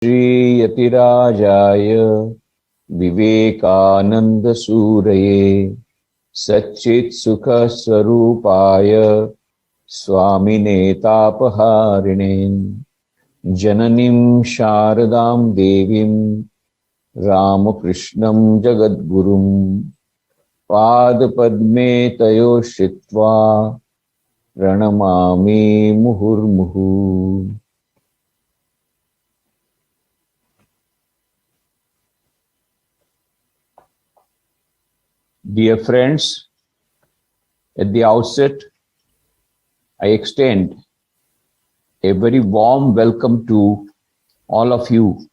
श्रीयतिराजाय विवेकानन्दसूरये सच्चित्सुखस्वरूपाय स्वामिने तापहारिणे जननीं शारदां देवीं रामकृष्णं जगद्गुरुं पादपद्मे तयो श्रित्वा प्रणमामि मुहुर्मुहुः। Dear friends, at the outset, I extend a very warm welcome to all of you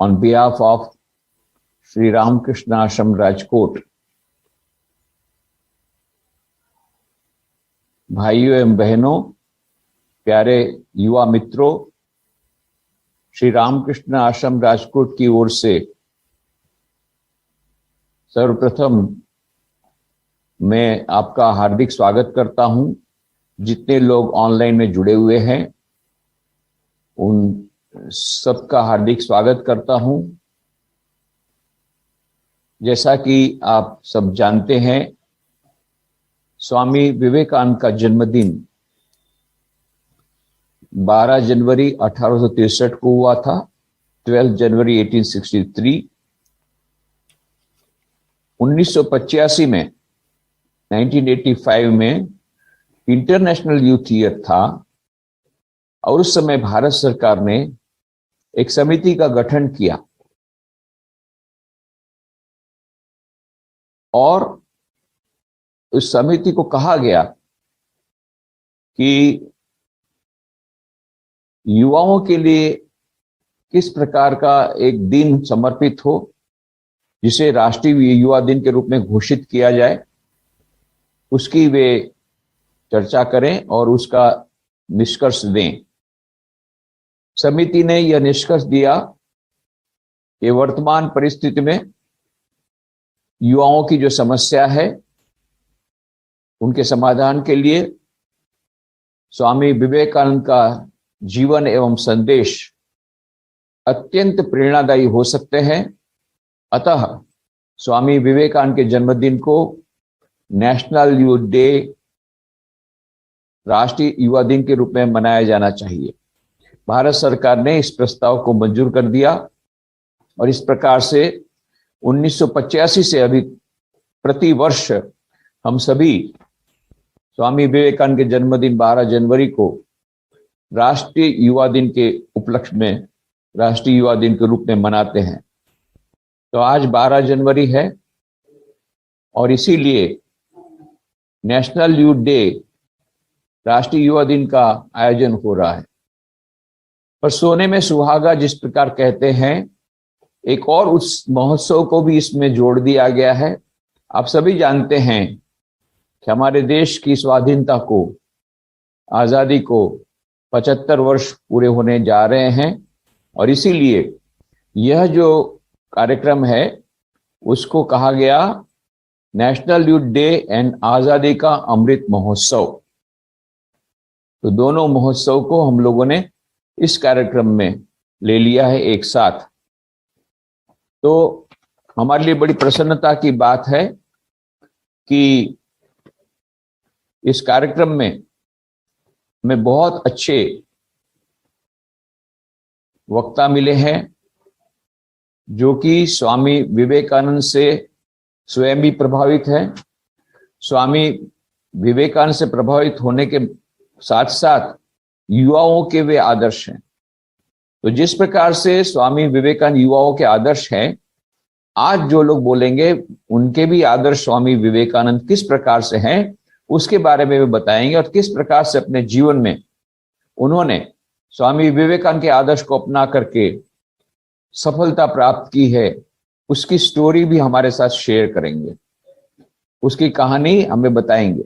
on behalf of Sri Ramakrishna Ashram Rajkot। भाइयों एवं बहनों, प्यारे युवा मित्रों, श्री रामकृष्ण आश्रम राजकोट की ओर से सर्वप्रथम मैं आपका हार्दिक स्वागत करता हूं। जितने लोग ऑनलाइन में जुड़े हुए हैं उन सबका हार्दिक स्वागत करता हूं। जैसा कि आप सब जानते हैं, स्वामी विवेकानंद का जन्मदिन 12 जनवरी 1863 को हुआ था। 12 जनवरी 1863। 1985 में 1985 में इंटरनेशनल यूथ ईयर था और उस समय भारत सरकार ने एक समिति का गठन किया और उस समिति को कहा गया कि युवाओं के लिए किस प्रकार का एक दिन समर्पित हो जिसे राष्ट्रीय युवा दिन के रूप में घोषित किया जाए, उसकी वे चर्चा करें और उसका निष्कर्ष दें। समिति ने यह निष्कर्ष दिया कि वर्तमान परिस्थिति में युवाओं की जो समस्या है उनके समाधान के लिए स्वामी विवेकानंद का जीवन एवं संदेश अत्यंत प्रेरणादायी हो सकते हैं। अतः स्वामी विवेकानंद के जन्मदिन को नेशनल यूथ डे, राष्ट्रीय युवा दिन के रूप में मनाया जाना चाहिए। भारत सरकार ने इस प्रस्ताव को मंजूर कर दिया और इस प्रकार से 1985 से अभी प्रति वर्ष हम सभी स्वामी विवेकानंद के जन्मदिन 12 जनवरी को राष्ट्रीय युवा दिन के उपलक्ष्य में राष्ट्रीय युवा दिन के रूप में मनाते हैं। तो आज 12 जनवरी है और इसीलिए नेशनल यूथ डे, राष्ट्रीय युवा दिन का आयोजन हो रहा है। पर सोने में सुहागा जिस प्रकार कहते हैं, एक और उस महोत्सव को भी इसमें जोड़ दिया गया है। आप सभी जानते हैं कि हमारे देश की स्वाधीनता को, आजादी को 75 वर्ष पूरे होने जा रहे हैं और इसीलिए यह जो कार्यक्रम है उसको कहा गया नेशनल यूथ डे एंड आजादी का अमृत महोत्सव। तो दोनों महोत्सव को हम लोगों ने इस कार्यक्रम में ले लिया है एक साथ। तो हमारे लिए बड़ी प्रसन्नता की बात है कि इस कार्यक्रम में हमें बहुत अच्छे वक्ता मिले हैं जो कि स्वामी विवेकानंद से स्वयं भी प्रभावित है। स्वामी विवेकानंद से प्रभावित होने के साथ साथ युवाओं के वे आदर्श हैं। तो जिस प्रकार से स्वामी विवेकानंद युवाओं के आदर्श हैं, आज जो लोग बोलेंगे उनके भी आदर्श स्वामी विवेकानंद किस प्रकार से हैं उसके बारे में वे बताएंगे और किस प्रकार से अपने जीवन में उन्होंने स्वामी विवेकानंद के आदर्श को अपना करके सफलता प्राप्त की है, उसकी स्टोरी भी हमारे साथ शेयर करेंगे, उसकी कहानी हमें बताएंगे।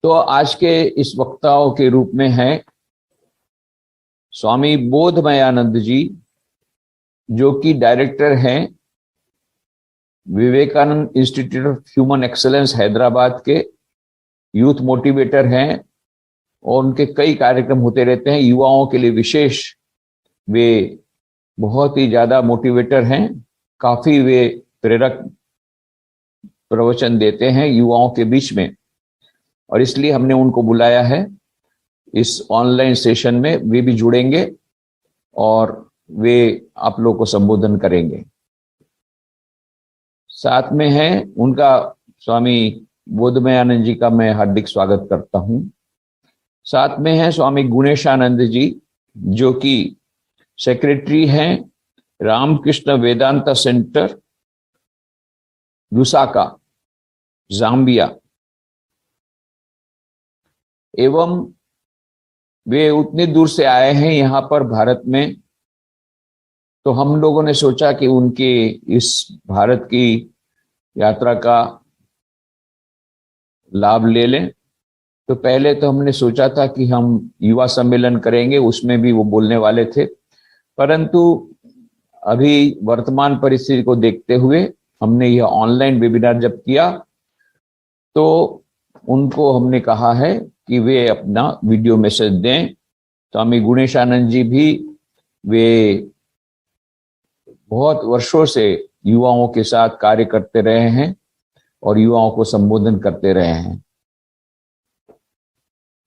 तो आज के इस वक्ताओं के रूप में हैं स्वामी बोधमयानंद जी, जो कि डायरेक्टर हैं Vivekananda institute of human excellence Hyderabad के, यूथ मोटिवेटर हैं और उनके कई कार्यक्रम होते रहते हैं युवाओं के लिए विशेष। वे बहुत ही ज्यादा मोटिवेटर हैं, काफी वे प्रेरक प्रवचन देते हैं युवाओं के बीच में, और इसलिए हमने उनको बुलाया है इस ऑनलाइन सेशन में। वे भी जुड़ेंगे और वे आप लोगों को संबोधन करेंगे। साथ में है उनका स्वामी बोधमयानंद जी का मैं हार्दिक स्वागत करता हूं। साथ में है स्वामी गुणेशानंद जी, जो कि सेक्रेटरी हैं Ramakrishna Vedanta centre, Lusaka, Zambia. एवं वे उतनी दूर से आए हैं यहाँ पर भारत में, तो हम लोगों ने सोचा कि उनके इस भारत की यात्रा का लाभ ले लें। तो पहले तो हमने सोचा था कि हम युवा सम्मेलन करेंगे, उसमें भी वो बोलने वाले थे, परंतु अभी वर्तमान परिस्थिति को देखते हुए हमने यह ऑनलाइन वेबिनार जब किया तो उनको हमने कहा है कि वे अपना वीडियो मैसेज दें। स्वामी गुणेशानंद जी भी वे बहुत वर्षों से युवाओं के साथ कार्य करते रहे हैं और युवाओं को संबोधन करते रहे हैं।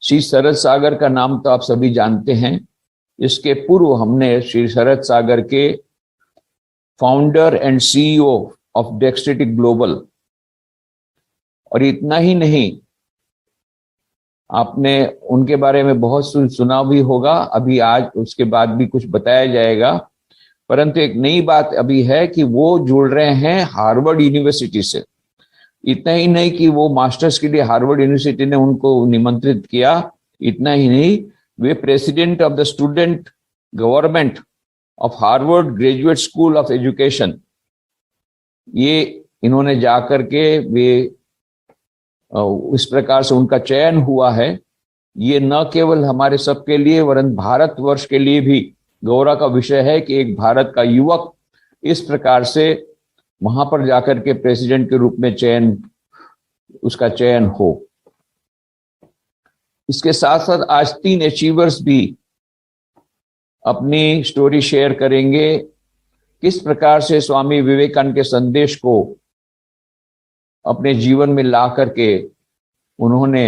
श्री शरद सागर का नाम तो आप सभी जानते हैं। इसके पूर्व हमने श्री शरद सागर के founder and CEO of Dexterity Global, और इतना ही नहीं, आपने उनके बारे में बहुत सुना भी होगा, अभी आज उसके बाद भी कुछ बताया जाएगा। परंतु एक नई बात अभी है कि वो जुड़ रहे हैं हार्वर्ड यूनिवर्सिटी से। इतना ही नहीं कि वो मास्टर्स के लिए हार्वर्ड यूनिवर्सिटी ने उनको निमंत्रित किया, इतना ही नहीं, वे president of the student government of Harvard graduate school of education, ये इन्होंने जाकर के वे इस प्रकार से उनका चयन हुआ है। ये न केवल हमारे सबके लिए वरन भारतवर्ष के लिए भी गौरव का विषय है कि एक भारत का युवक इस प्रकार से वहां पर जाकर के प्रेसिडेंट के रूप में उसका चयन हो। इसके साथ साथ आज 3 अचीवर्स भी अपनी स्टोरी शेयर करेंगे, किस प्रकार से स्वामी विवेकानंद के संदेश को अपने जीवन में ला करके उन्होंने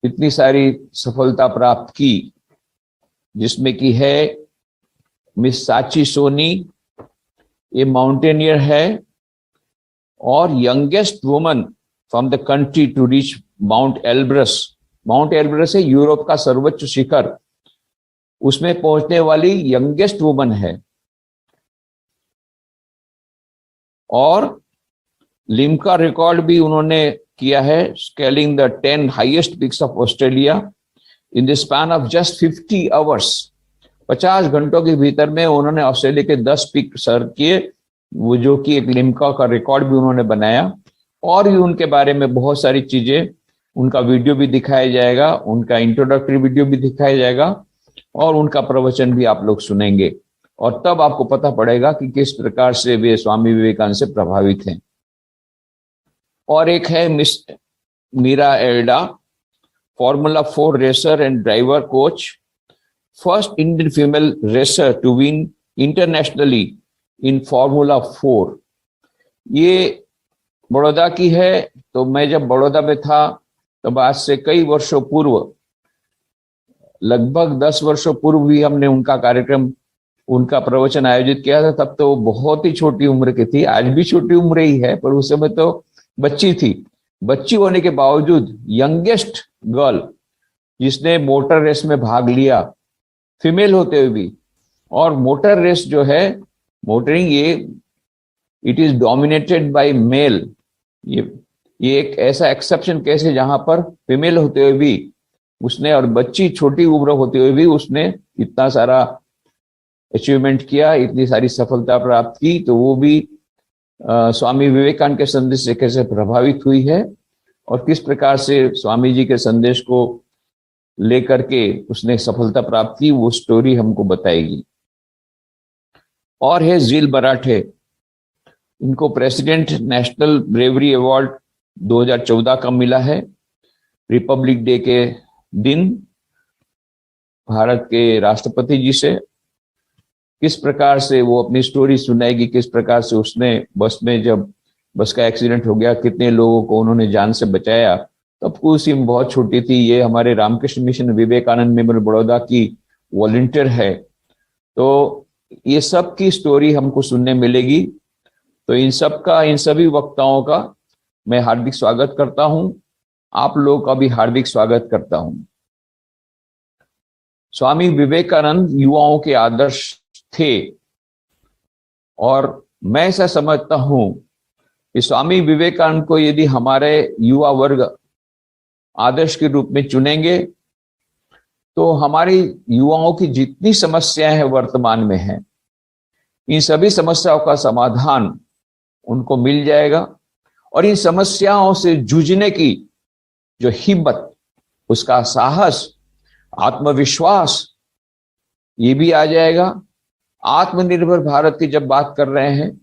इतनी सारी सफलता प्राप्त की, जिसमें की है मिस साची सोनी, ये माउंटेनियर है और youngest woman from the country to reach Mount Elbrus. Mount Elbrus है यूरोप का सर्वोच्च शिखर, उसमें पहुंचने वाली यंगेस्ट वुमन है। और लिम्का रिकॉर्ड भी उन्होंने किया है, scaling the 10 highest peaks of Australia in the span of just 50 hours. 50 घंटों के भीतर में उन्होंने ऑस्ट्रेलिया के 10 पीक सर किए, वो जो कि एक लिम्का का रिकॉर्ड भी उन्होंने बनाया। और भी उनके बारे में बहुत सारी चीजें, उनका वीडियो भी दिखाया जाएगा, उनका इंट्रोडक्टरी वीडियो भी दिखाया जाएगा और उनका प्रवचन भी आप लोग सुनेंगे, और तब आपको पता पड़ेगा कि किस प्रकार से वे स्वामी विवेकानंद से प्रभावित हैं। और एक है miss Meera Erda, formula 4 racer and driver coach, first Indian female racer to win internationally in formula 4। ये बड़ौदा की है। तो मैं जब बड़ौदा में था तब आज से कई वर्षों पूर्व, लगभग 10 वर्षों पूर्व भी हमने उनका कार्यक्रम, उनका प्रवचन आयोजित किया था। तब तो बहुत ही छोटी उम्र की थी, आज भी छोटी उम्र ही है, पर उस समय तो बच्ची थी। बच्ची होने के बावजूद यंगेस्ट गर्ल जिसने मोटर रेस में भाग लिया, फीमेल होते हुए भी। और मोटर रेस जो है, मोटरिंग, ये it is dominated by male. ये एक ऐसा एक्सेप्शन केस है जहां पर फीमेल होते हुए भी उसने, और बच्ची छोटी उम्र होते हुए भी उसने इतना सारा अचीवमेंट किया, इतनी सारी सफलता प्राप्त की। तो वो भी स्वामी विवेकानंद के संदेश से कैसे प्रभावित हुई है और किस प्रकार से स्वामी जी के संदेश को लेकर के उसने सफलता प्राप्त की, वो स्टोरी हमको बताएगी। और है जिल बराठे, इनको प्रेसिडेंट नेशनल ब्रेवरी अवार्ड 2014 का मिला है, रिपब्लिक डे के दिन भारत के राष्ट्रपति जी से, किस प्रकार से वो अपनी स्टोरी सुनाएगी, किस प्रकार से उसने बस में, जब बस का एक्सीडेंट हो गया, कितने लोगों को उन्होंने जान से बचाया। तब को सी बहुत छोटी थी। ये हमारे रामकृष्ण मिशन विवेकानंद मेमोरियल बड़ौदा की वॉलंटियर है। तो ये सब की स्टोरी हमको सुनने मिलेगी। तो इन सभी वक्ताओं का मैं हार्दिक स्वागत करता हूं। आप लोगों का भी हार्दिक स्वागत करता हूं। स्वामी विवेकानंद युवाओं के आदर्श थे और मैं ऐसा समझता हूं कि स्वामी विवेकानंद को यदि हमारे युवा वर्ग आदर्श के रूप में चुनेंगे तो हमारी युवाओं की जितनी समस्याएं हैं वर्तमान में हैं, इन सभी समस्याओं का समाधान उनको मिल जाएगा और इन समस्याओं से जूझने की जो हिम्मत, उसका साहस, आत्मविश्वास, ये भी आ जाएगा। आत्मनिर्भर भारत की जब बात कर रहे हैं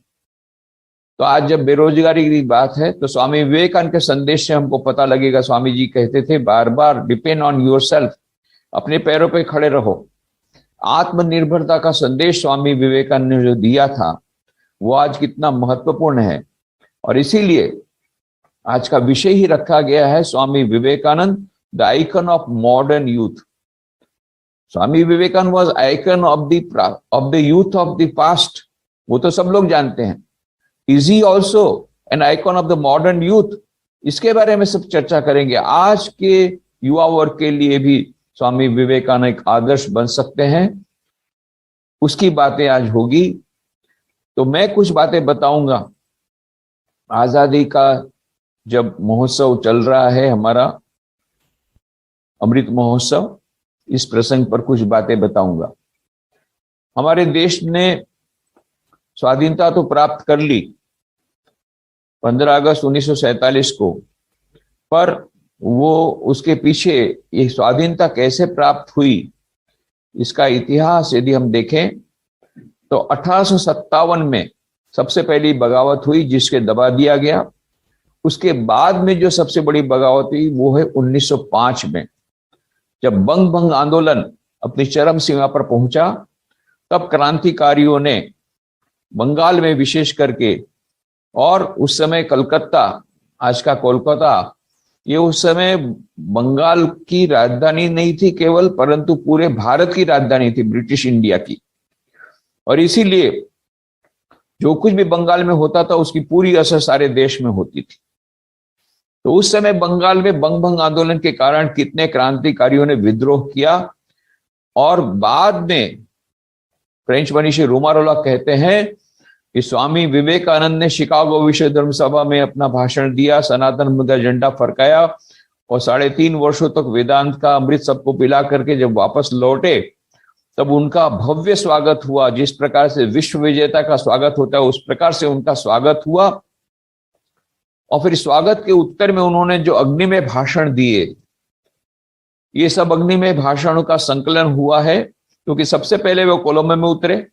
तो आज जब बेरोजगारी की बात है तो स्वामी विवेकानंद के संदेश से हमको पता लगेगा। स्वामी जी कहते थे बार बार, डिपेंड ऑन योरसेल्फ, अपने पैरों पे खड़े रहो। आत्मनिर्भरता का संदेश स्वामी विवेकानंद ने जो दिया था वो आज कितना महत्वपूर्ण है और इसीलिए आज का विषय ही रखा गया है Swami Vivekananda, the icon of modern youth. Swami Vivekananda was icon of the youth of the past, वो तो सब लोग जानते हैं। Is he also an icon of the modern youth? इसके बारे में सब चर्चा करेंगे। आज के युवा वर्ग के लिए भी स्वामी विवेकानंद एक आदर्श बन सकते हैं, उसकी बातें आज होगी। तो मैं कुछ बातें बताऊंगा। आजादी का जब महोत्सव चल रहा है, हमारा अमृत महोत्सव, इस प्रसंग पर कुछ बातें बताऊंगा। हमारे देश ने स्वाधीनता तो प्राप्त कर ली 15 अगस्त 1947 को, पर वो उसके पीछे ये स्वाधीनता कैसे प्राप्त हुई, इसका इतिहास यदि हम देखें तो 1857 में सबसे पहली बगावत हुई जिसके दबा दिया गया। उसके बाद में जो सबसे बड़ी बगावत हुई वो है 1905 में, जब बंग भंग आंदोलन अपनी चरम सीमा पर पहुंचा। तब क्रांतिकारियों ने बंगाल में विशेष करके, और उस समय कलकत्ता, आज का कोलकाता, ये उस समय बंगाल की राजधानी नहीं थी केवल, परंतु पूरे भारत की राजधानी थी, ब्रिटिश इंडिया की। और इसीलिए जो कुछ भी बंगाल में होता था उसकी पूरी असर सारे देश में होती थी। तो उस समय बंगाल में बंग भंग आंदोलन के कारण कितने क्रांतिकारियों ने विद्रोह किया और बाद में फ्रेंच मनीषी रोमारोला कहते हैं कि स्वामी विवेकानंद ने शिकागो विश्व धर्म सभा में अपना भाषण दिया, सनातन धर्म का झंडा फरकाया और 3.5 वर्षों तक वेदांत का अमृत सबको पिला करके जब वापस लौटे तब उनका भव्य स्वागत हुआ। जिस प्रकार से विश्व विजेता का स्वागत होता है उस प्रकार से उनका स्वागत हुआ। और फिर स्वागत के उत्तर में उन्होंने जो अग्निमय भाषण दिए, ये सब अग्निमय भाषणों का संकलन हुआ है, क्योंकि सबसे पहले वो कोलंबो में उतरे,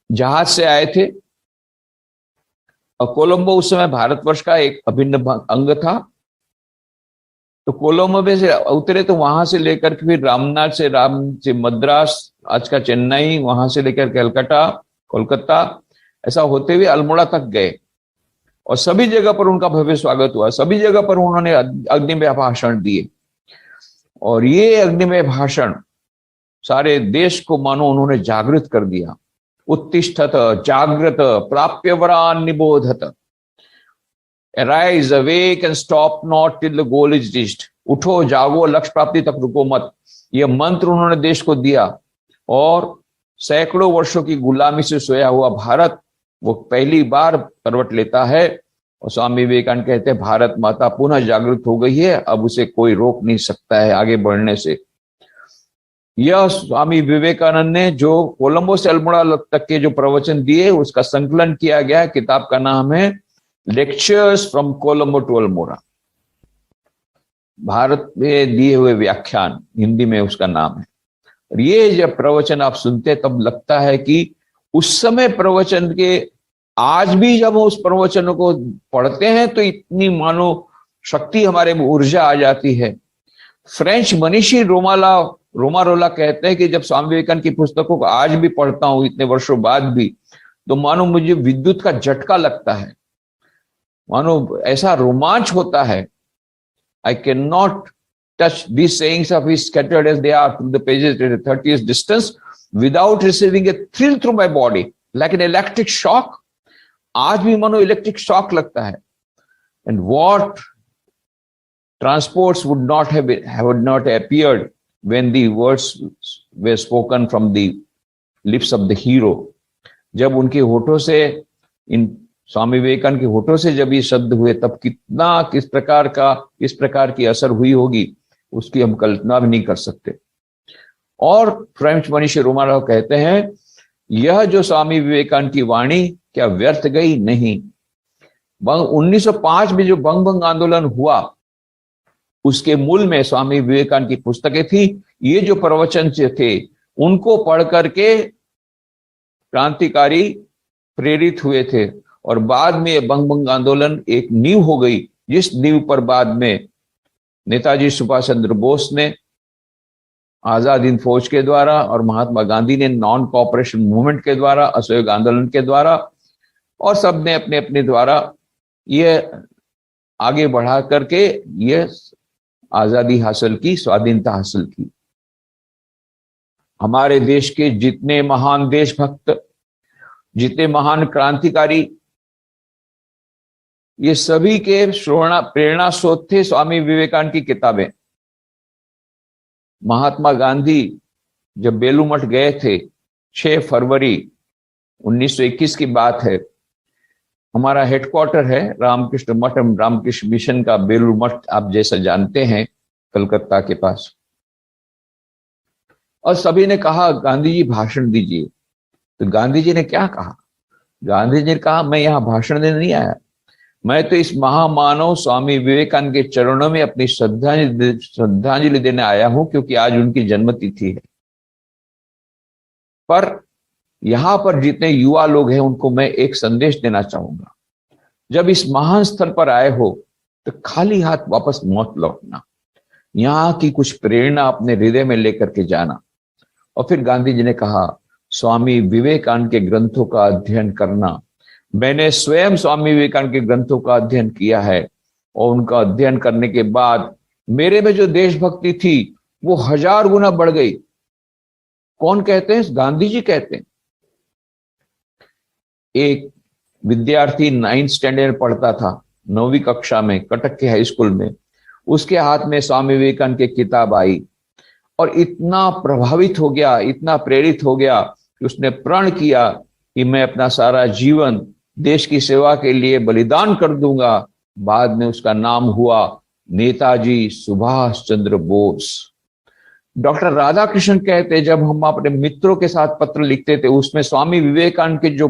जहाज से आए थे, और कोलंबो उस समय भारतवर्ष का एक अभिन्न अंग था। तो कोलंबो में से उतरे तो वहां से लेकर के फिर रामनाथ से मद्रास, आज का चेन्नई, वहां से लेकर कलकत्ता, कोलकाता, ऐसा होते हुए अल्मोड़ा तक गए और सभी जगह पर उनका भव्य स्वागत हुआ। सभी जगह पर उन्होंने अग्निमय भाषण दिए और ये अग्निमय भाषण सारे देश को मानो उन्होंने जागृत कर दिया। उत्तिष्ठत जागृत प्राप्य वरान निबोधत, arise awake and stop not till the goal is reached. उठो जागो, लक्ष्य प्राप्ति तक रुको मत। यह मंत्र उन्होंने देश को दिया और सैकड़ों वर्षों की गुलामी से सोया हुआ भारत वो पहली बार करवट लेता है और स्वामी विवेकानंद कहते हैं भारत माता पुनः जागृत हो गई है, अब उसे कोई रोक नहीं सकता है आगे बढ़ने से। यह स्वामी विवेकानंद ने जो कोलंबो से अल्मोड़ा तक के जो प्रवचन दिए उसका संकलन किया गया है। किताब का नाम है lectures from Colombo to Almora, Bharat में दिए हुए व्याख्यान, हिंदी में उसका नाम है। और ये जब प्रवचन आप सुनते तब लगता है कि उस समय प्रवचन के, आज भी जब उस प्रवचन को पढ़ते हैं तो इतनी मानो शक्ति, हमारे में ऊर्जा आ जाती है। फ्रेंच मनीषी रोमारोला कहते हैं कि जब स्वामी विवेकानंद की पुस्तकों को आज भी पढ़ता हूं इतने वर्षों बाद भी, तो मानो मुझे विद्युत का झटका लगता है, मानो ऐसा रोमांच होता है। I can not touch these sayings of his scattered as they are through the pages at a 30th distance without receiving a thrill through my body like an electric shock. आज भी मानो इलेक्ट्रिक शॉक लगता है। And what transports would not appeared when the words were spoken from the lips of the hero. जब उनके होठों से, इन स्वामी विवेकानंद के होठों से जब ये शब्द हुए, तब किस प्रकार की असर हुई होगी, उसकी हम कल्पना भी नहीं कर सकते। और फ्रेंच मनीषी रोमारोला कहते हैं, यह जो स्वामी विवेकानंद की वाणी क्या व्यर्थ गई? नहीं। 1905 में जो बंग आंदोलन हुआ, उसके मूल में स्वामी विवेकानंद की पुस्तकें थी। ये जो प्रवचन थे, उनको पढ़ करके क्रांतिकारी प्रेरित हुए थे, और बाद में बंग आंदोलन एक नींव हो गई, जिस नींव पर बाद में नेताजी सुभाष चंद्र बोस ने आजाद हिंद फौज के द्वारा और महात्मा गांधी ने नॉन कोऑपरेशन मूवमेंट के द्वारा, असहयोग आंदोलन के द्वारा, और सब ने अपने अपने द्वारा ये आगे बढ़ा करके ये आजादी हासिल की, स्वाधीनता हासिल की। हमारे देश के जितने महान देशभक्त, जितने महान क्रांतिकारी, ये सभी के प्रेरणा स्रोत थे स्वामी विवेकानंद की किताबें। महात्मा गांधी जब बेलूमठ गए थे, 6 फरवरी 1921 की बात है। हमारा हेडक्वार्टर है रामकृष्ण मठ, रामकृष्ण मिशन का बेलूमठ, आप जैसा जानते हैं, कलकत्ता के पास। और सभी ने कहा गांधी जी भाषण दीजिए। तो गांधी जी ने क्या कहा? गांधी जी ने कहा, मैं यहां भाषण देने नहीं आया, मैं तो इस महामानव स्वामी विवेकानंद के चरणों में अपनी श्रद्धांजलि देने आया हूं, क्योंकि आज उनकी जन्मतिथि है। पर यहां पर जितने युवा लोग हैं, उनको मैं एक संदेश देना चाहूंगा, जब इस महान स्थल पर आए हो तो खाली हाथ वापस मत लौटना, यहां की कुछ प्रेरणा अपने हृदय में लेकर के जाना। और फिर गांधी जी ने कहा, स्वामी विवेकानंद के ग्रंथों का अध्ययन करना। मैंने स्वयं स्वामी विवेकानंद के ग्रंथों का अध्ययन किया है, और उनका अध्ययन करने के बाद मेरे में जो देशभक्ति थी वो 1000 गुना बढ़ गई। कौन कहते हैं? गांधी जी कहते हैं। एक विद्यार्थी 9th स्टैंडर्ड पढ़ता था, 9वीं कक्षा में, कटक के हाई स्कूल में। उसके हाथ में स्वामी विवेकानंद की किताब आई और इतना प्रभावित हो गया, इतना प्रेरित हो गया कि उसने प्रण किया कि मैं अपना सारा जीवन देश की सेवा के लिए बलिदान कर दूंगा। बाद में उसका नाम हुआ नेताजी सुभाष चंद्र बोस। डॉक्टर राधाकृष्णन कहते, जब हम अपने मित्रों के साथ पत्र लिखते थे, उसमें स्वामी विवेकानंद के जो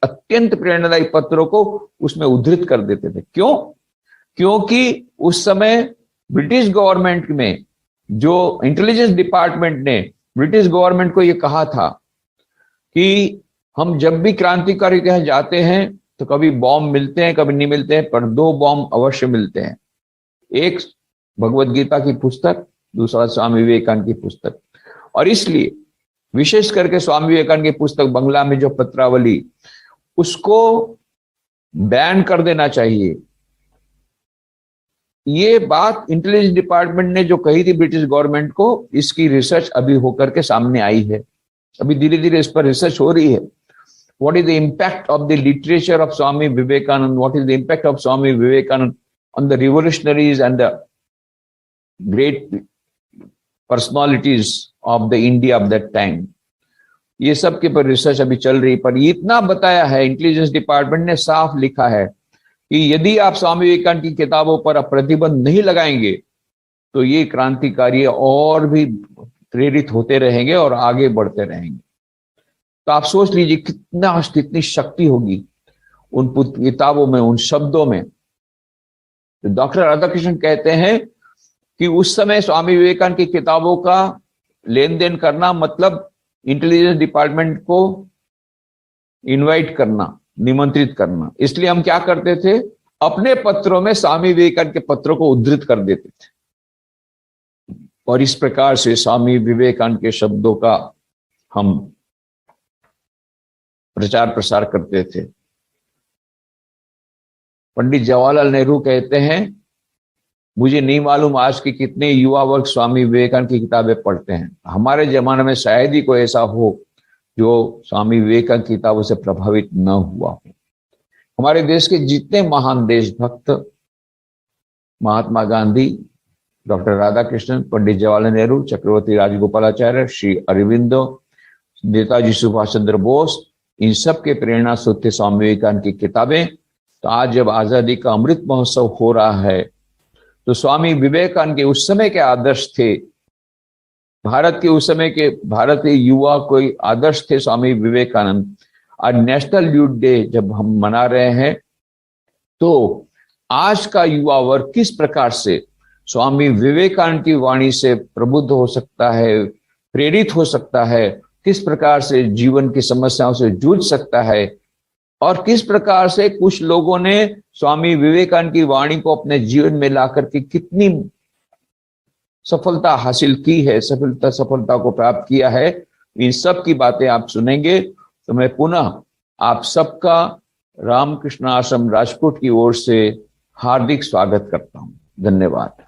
अत्यंत प्रेरणादायी पत्रों को उसमें उद्धृत कर देते थे। क्यों? क्योंकि उस समय ब्रिटिश गवर्नमेंट में, जो इंटेलिजेंस डिपार्टमेंट ने ब्रिटिश गवर्नमेंट को यह कहा था कि हम जब भी क्रांतिकारी के यहाँ जाते हैं तो कभी बॉम्ब मिलते हैं, कभी नहीं मिलते हैं, पर 2 बॉम्ब अवश्य मिलते हैं। एक भगवत गीता की पुस्तक, दूसरा स्वामी विवेकानंद की पुस्तक। और इसलिए विशेष करके स्वामी विवेकानंद की पुस्तक बंगला में जो पत्रावली, उसको बैन कर देना चाहिए। ये बात इंटेलिजेंस डिपार्टमेंट ने जो कही थी ब्रिटिश गवर्नमेंट को, इसकी रिसर्च अभी होकर के सामने आई है। अभी धीरे धीरे इस पर रिसर्च हो रही है। What is the impact of the literature of Swami Vivekananda? What is the impact of Swami Vivekananda on the revolutionaries and the great personalities of the India of that time? ये सब के पर research अभी चल रही। पर इतना बताया है, इंटेलिजेंस डिपार्टमेंट ने साफ लिखा है कि यदि आप स्वामी विवेकानंद की किताबों पर प्रतिबंध नहीं लगाएंगे तो ये क्रांतिकारी और भी प्रेरित होते रहेंगे और आगे बढ़ते रहेंगे। तो आप सोच लीजिए कितनी शक्ति होगी उन किताबों में, उन शब्दों में। तो डॉक्टर राधाकृष्णन कहते हैं कि उस समय स्वामी विवेकानंद की किताबों का लेन देन करना मतलब इंटेलिजेंस डिपार्टमेंट को इनवाइट करना, निमंत्रित करना। इसलिए हम क्या करते थे, अपने पत्रों में स्वामी विवेकानंद के पत्रों को उद्धृत कर देते थे और इस प्रकार से स्वामी विवेकानंद के शब्दों का हम प्रचार प्रसार करते थे। पंडित जवाहरलाल नेहरू कहते हैं, मुझे नहीं मालूम आज के कितने युवा वर्ग स्वामी विवेकानंद की किताबें पढ़ते हैं। हमारे जमाने में शायद ही कोई ऐसा हो जो स्वामी विवेकानंद की किताबों से प्रभावित न हुआ हो। हमारे देश के जितने महान देशभक्त, महात्मा गांधी, डॉक्टर राधाकृष्णन, पंडित जवाहरलाल नेहरू, चक्रवर्ती राजगोपालाचार्य, श्री अरविंदो, नेताजी सुभाष चंद्र बोस, इन सब के प्रेरणा स्रोत थे स्वामी विवेकानंद की किताबें। तो आज जब आजादी का अमृत महोत्सव हो रहा है तो स्वामी विवेकानंद के उस समय के आदर्श थे, भारत के उस समय के भारतीय युवा कोई आदर्श थे स्वामी विवेकानंद। आज नेशनल यूथ डे जब हम मना रहे हैं तो आज का युवा वर्ग किस प्रकार से स्वामी विवेकानंद की वाणी से प्रबुद्ध हो सकता है, प्रेरित हो सकता है, किस प्रकार से जीवन की समस्याओं से जूझ सकता है और किस प्रकार से कुछ लोगों ने स्वामी विवेकानंद की वाणी को अपने जीवन में लाकर के कितनी सफलता हासिल की है, सफलता को प्राप्त किया है, इन सब की बातें आप सुनेंगे। तो मैं पुनः आप सबका रामकृष्ण आश्रम राजकोट की ओर से हार्दिक स्वागत करता हूं। धन्यवाद।